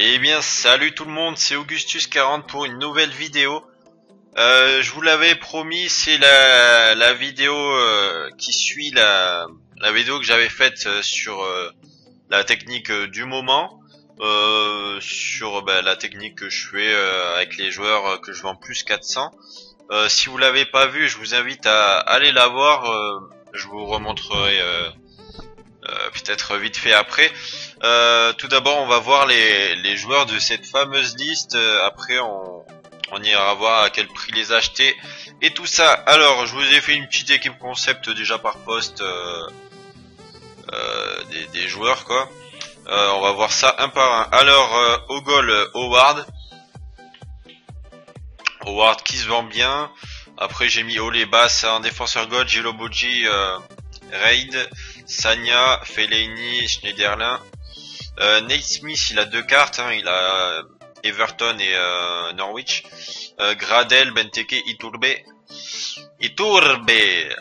Eh bien, salut tout le monde, c'est Augustus40 pour une nouvelle vidéo. Je vous l'avais promis, c'est la vidéo qui suit la vidéo que j'avais faite sur la technique du moment, sur la technique que je fais avec les joueurs que je vends plus 400. Si vous l'avez pas vu, je vous invite à aller la voir. Je vous remontrerai peut-être vite fait après. Tout d'abord, on va voir les joueurs de cette fameuse liste. Après, on ira voir à quel prix les acheter et tout ça. Alors, je vous ai fait une petite équipe concept déjà par poste des joueurs quoi. On va voir ça un par un. Alors, au goal, Howard qui se vend bien. Après, j'ai mis Ole Bass en défenseur goal, Giloboji, Reid, Sagna, Fellaini, Schneiderlin. Nate Smith, il a deux cartes, hein, il a Everton et Norwich. Gradel, Benteke, Iturbe.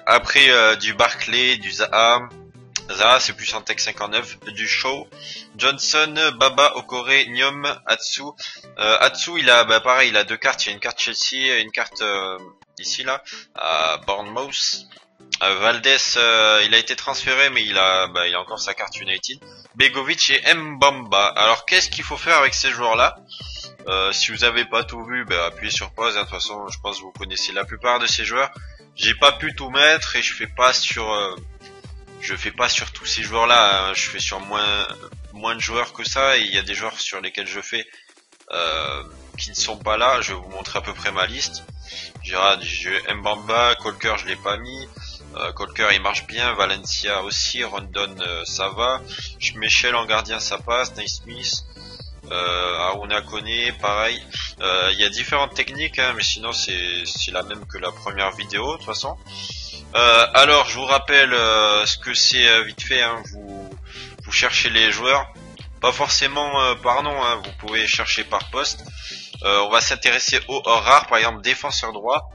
Après du Barclay, du Zaha. Zaha c'est plus en tech 59. Du Shaw, Johnson, Baba, Okore, Nyom, Atsu. Atsu il a pareil, il a deux cartes, il y a une carte Chelsea et une carte ici là à Bournemouth. Valdez, il a été transféré mais il a encore sa carte United. Begovic et Mbamba. Alors qu'est-ce qu'il faut faire avec ces joueurs là? Si vous avez pas tout vu, appuyez sur pause, hein. De toute façon je pense que vous connaissez la plupart de ces joueurs. J'ai pas pu tout mettre et je fais pas sur tous ces joueurs là, hein. Je fais sur moins de joueurs que ça, et il y a des joueurs sur lesquels je fais qui ne sont pas là. Je vais vous montrer à peu près ma liste. J'ai Mbamba, Colker je l'ai pas mis. Colker il marche bien, Valencia aussi, Rondon ça va, Schmeichel en gardien ça passe, Naismith, Aruna Kone pareil. Il y a différentes techniques hein, mais sinon c'est la même que la première vidéo de toute façon. Alors je vous rappelle ce que c'est vite fait, hein, vous cherchez les joueurs, pas forcément par nom, hein, vous pouvez chercher par poste. On va s'intéresser aux rares, par exemple défenseur droit.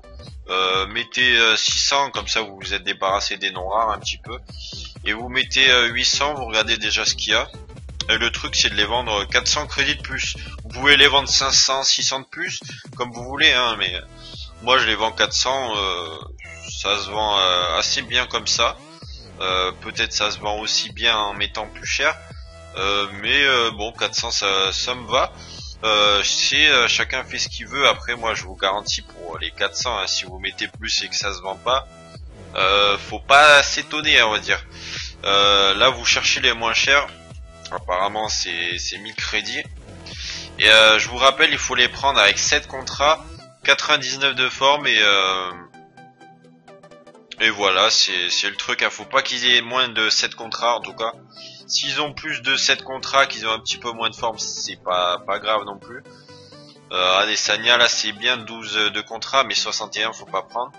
Mettez 600, comme ça vous vous êtes débarrassé des noms rares un petit peu, et vous mettez 800, vous regardez déjà ce qu'il y a, et le truc c'est de les vendre 400 crédits de plus. Vous pouvez les vendre 500, 600 de plus comme vous voulez hein, mais moi je les vends 400, ça se vend assez bien comme ça. Peut-être ça se vend aussi bien en mettant plus cher, mais bon 400 ça me va. Chacun fait ce qu'il veut. Après moi je vous garantis pour les 400 hein, si vous mettez plus et que ça se vend pas, faut pas s'étonner on va dire. Là vous cherchez les moins chers, apparemment c'est 1000 crédits, et je vous rappelle il faut les prendre avec 7 contrats, 99 de forme, et voilà c'est le truc hein. Faut pas qu'ils aient moins de 7 contrats en tout cas. S'ils ont plus de 7 contrats, qu'ils ont un petit peu moins de forme, c'est pas grave non plus. Adesanya là c'est bien, 12 de contrats, mais 61 faut pas prendre.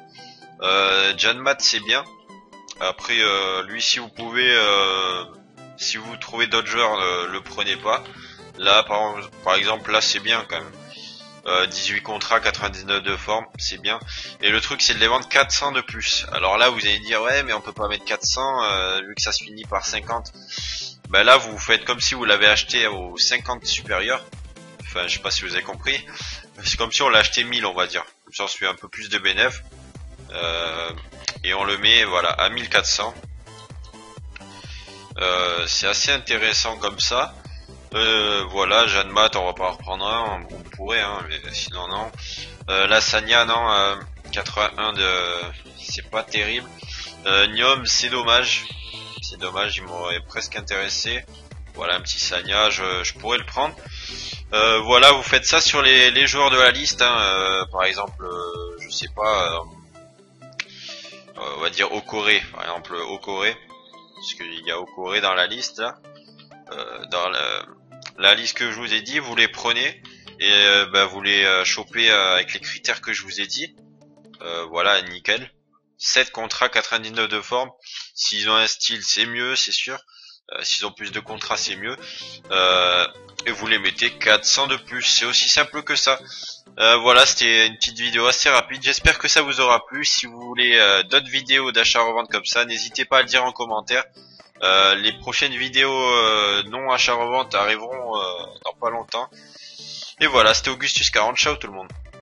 John Matt c'est bien. Après lui si vous pouvez, si vous trouvez d'autres joueurs, le prenez pas. Là par exemple là c'est bien quand même. 18 contrats, 99 de forme, c'est bien. Et le truc c'est de les vendre 400 de plus. Alors là vous allez dire ouais mais on peut pas mettre 400 vu que ça se finit par 50. Là vous faites comme si vous l'avez acheté au 50 supérieur. Enfin je sais pas si vous avez compris. C'est comme si on l'a acheté 1000 on va dire. Comme ça on se fait un peu plus de bénéf. Et on le met voilà à 1400. C'est assez intéressant comme ça. Voilà, Jeanne Matt, on va pas en reprendre un, on pourrait, hein, mais sinon non. La Sagna, non, 81 c'est pas terrible. Nyom, c'est dommage, il m'aurait presque intéressé. Voilà un petit Sagna, je pourrais le prendre. Voilà, vous faites ça sur les joueurs de la liste, hein, par exemple, je sais pas, on va dire Okore, par exemple Okore, parce qu'il y a Okore dans la liste là. Dans la liste que je vous ai dit, vous les prenez et vous les chopez avec les critères que je vous ai dit. Voilà, nickel. 7 contrats, 99 de forme. S'ils ont un style, c'est mieux, c'est sûr. S'ils ont plus de contrats, c'est mieux. Et vous les mettez 400 de plus. C'est aussi simple que ça. Voilà, c'était une petite vidéo assez rapide. J'espère que ça vous aura plu. Si vous voulez d'autres vidéos d'achat-revente comme ça, n'hésitez pas à le dire en commentaire. Les prochaines vidéos non achat-revente arriveront dans pas pas longtemps. Et voilà, c'était Augustus 40, ciao tout le monde.